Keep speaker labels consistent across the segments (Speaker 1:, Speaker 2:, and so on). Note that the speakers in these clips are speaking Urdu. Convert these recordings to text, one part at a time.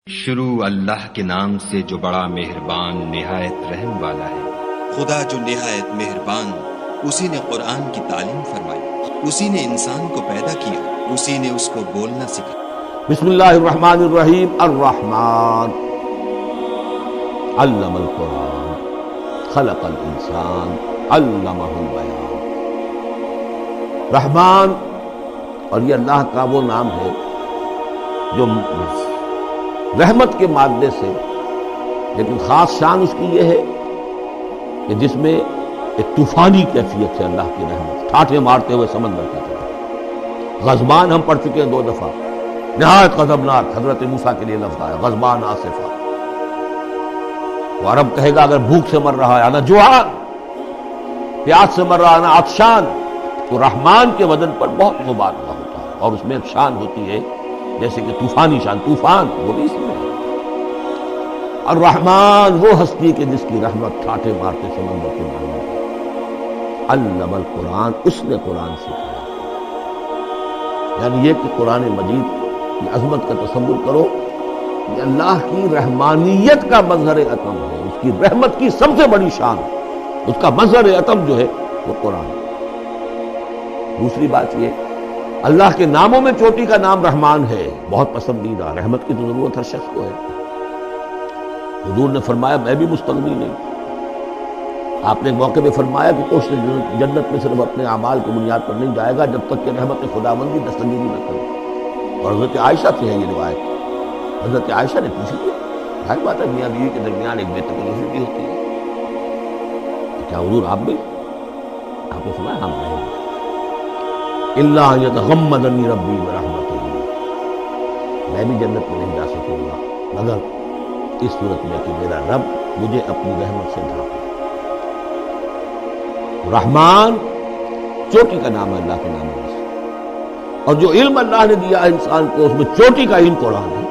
Speaker 1: شروع اللہ کے نام سے جو بڑا مہربان نہایت رحم والا ہے۔
Speaker 2: خدا جو نہایت مہربان، اسی نے قرآن کی تعلیم فرمائی، اسی نے انسان کو پیدا کیا، اسی نے اس کو بولنا سکھایا۔
Speaker 3: بسم اللہ الرحمن الرحیم۔ الرحمن علم القرآن خلق الانسان علمہ البیان۔ رحمان، اور یہ اللہ کا وہ نام ہے جو رحمت کے مادے سے، لیکن خاص شان اس کی یہ ہے کہ جس میں ایک طوفانی کیفیت ہے اللہ کی رحمت، ٹھاٹھے مارتے ہوئے سمندر کی طرح۔ غضبان ہم پڑھ چکے ہیں 2 دفعہ، نہایت غضبناک، حضرت موسیٰ کے لیے لفظ آیا غضبان آصفہ۔ وہ عرب کہے گا اگر بھوک سے مر رہا ہے انا جوعان، پیاس سے مر رہا ہے انا عطشان، تو رحمان کے وزن پر بہت مبالغہ ہوتا ہے، اور اس میں ایک شان ہوتی ہے جیسے کہ طوفانی شان، طوفان وہ بھی اس میں ہے۔ الرحمن وہ ہستی کہ جس کی رحمت ٹھاٹھے مارتے سمندر کے ماننے ہے۔ علم القرآن، اس نے قرآن سکھایا۔ یعنی یہ کہ قرآن مجید کی عظمت کا تصور کرو، یہ اللہ کی رحمانیت کا مظہر عطم ہے، اس کی رحمت کی سب سے بڑی شان، اس کا مظہر عطم جو ہے وہ قرآن۔ دوسری بات یہ، اللہ کے ناموں میں چوٹی کا نام رحمان ہے، بہت پسندیدہ۔ رحمت کی تو ضرورت ہر شخص کو ہے۔ حضور نے فرمایا میں بھی مستغنی نہیں۔ آپ نے ایک موقع پہ فرمایا کہ کوئی جنت میں صرف اپنے اعمال کی بنیاد پر نہیں جائے گا جب تک کہ رحمت خداوندی دستگیری نہ کرے۔ اور حضرت عائشہ سے ہے یہ روایت۔ حضرت عائشہ نے پوچھی کہ ظاہر بات ہے میاں بیوی کے درمیان ایک بے تکلفی بھی ہوتی ہے، کیا حضور آپ بھی؟ آپ نے فرمایا ہم نہیں، اللہ یتغمدنی ربی برحمتہ، میں بھی جنت میں نہیں جا سکوں گا مگر اس صورت میں کہ میرا رب مجھے اپنی رحمت سے ڈھانپے۔ رحمان چوٹی کا نام ہے اللہ کے ناموں میں سے، اور جو علم اللہ نے دیا ہے انسان کو اس میں چوٹی کا علم قرآن ہے۔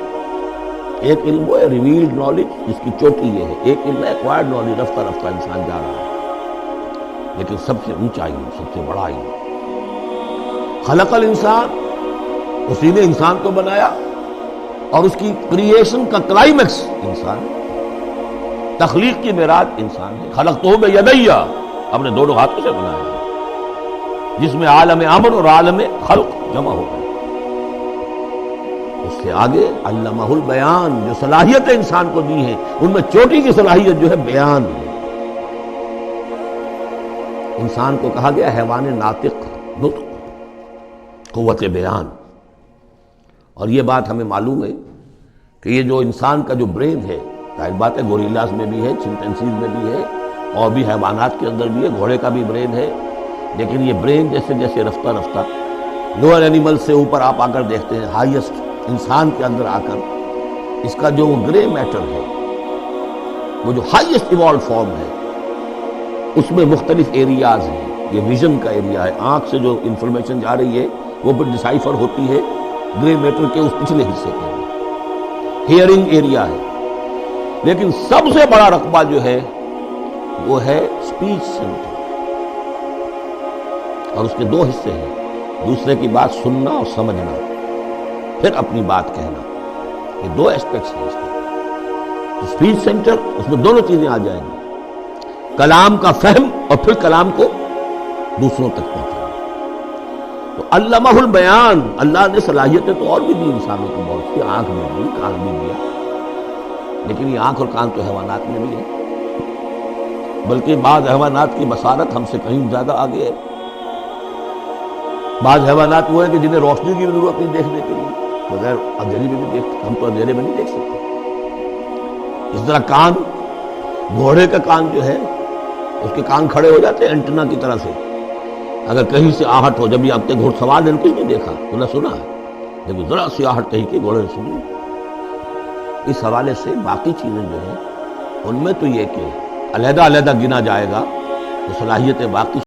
Speaker 3: ایک علم وہ ہے ریویلڈ نالج، جس کی چوٹی یہ ہے، ایک علم ہے ایکوائرڈ نالج، رفتہ رفتہ انسان جا رہا ہے، لیکن سب سے اونچا علم، سب سے بڑا علم خلق الانسان، اسی نے انسان کو بنایا، اور اس کی کریشن کا کلائمیکس انسان ہے، تخلیق کی معراج انسان ہے۔ خلقتہ بیدی، ہم نے دونوں ہاتھوں سے بنایا، جس میں عالم امر اور عالم خلق جمع ہو گئے۔ اس سے آگے علمہ البیان، جو صلاحیتیں انسان کو دی ہیں ان میں چوٹی کی صلاحیت جو ہے بیان ہے۔ انسان کو کہا گیا حیوان ناطق، نطق، قوت بیان۔ اور یہ بات ہمیں معلوم ہے کہ یہ جو انسان کا جو برین ہے، ظاہر بات ہے گوریلاز میں بھی ہے، چمپینزیز میں بھی ہے، اور بھی حیوانات کے اندر بھی ہے، گھوڑے کا بھی برین ہے، لیکن یہ برین جیسے جیسے رفتہ رفتہ لوئر اینیمل سے اوپر آپ آ کر دیکھتے ہیں، ہائیسٹ انسان کے اندر آ کر اس کا جو گرے میٹر ہے، وہ جو ہائیسٹ ایوالوڈ فارم ہے، اس میں مختلف ایریاز ہیں۔ یہ ویژن کا ایریا ہے، آنکھ سے جو انفارمیشن جا رہی ہے وہ پھر ڈسائفر ہوتی ہے گرے میٹر کے اس پچھلے حصے کے اندر، ہیئرنگ ایریا ہے۔ لیکن سب سے بڑا رقبہ جو ہے وہ ہے اسپیچ سینٹر، اور اس کے 2 حصے ہیں، دوسرے کی بات سننا اور سمجھنا، پھر اپنی بات کہنا۔ یہ 2 ایسپیکٹس ہیں اس کے۔ اسپیچ سینٹر، اس میں دونوں چیزیں آ جائیں گی، کلام کا فہم اور پھر کلام کو دوسروں تک پہنچانا۔ تو علمہ البیان، اللہ نے صلاحیتیں تو اور بھی دی انسانوں کو بہت سی، آنکھ بھی دی، کان بھی دیا، لیکن یہ آنکھ اور کان تو حیوانات میں بھی ہے، بلکہ بعض حیوانات کی بصارت ہم سے کہیں زیادہ آگے ہے۔ بعض حیوانات وہ ہیں کہ جنہیں روشنی کی ضرورت نہیں دیکھنے کے لیے، بغیر اندھیرے میں بھی دیکھتے، ہم تو اندھیرے میں نہیں دیکھ سکتے۔ اس طرح کان، گھوڑے کا کان جو ہے اس کے کان کھڑے ہو جاتے ہیں اینٹنا کی طرح سے، اگر کہیں سے آہٹ ہو، جب یہ اب تک گھوڑ سوار نے کچھ نہیں دیکھا تو نہ سنا ہے، لیکن ذرا سی آہٹ کہیں کہ گھوڑے نے سنی۔ اس حوالے سے باقی چیزیں جو ہیں ان میں تو یہ کہ علیحدہ علیحدہ گنا جائے گا تو صلاحیتیں باقی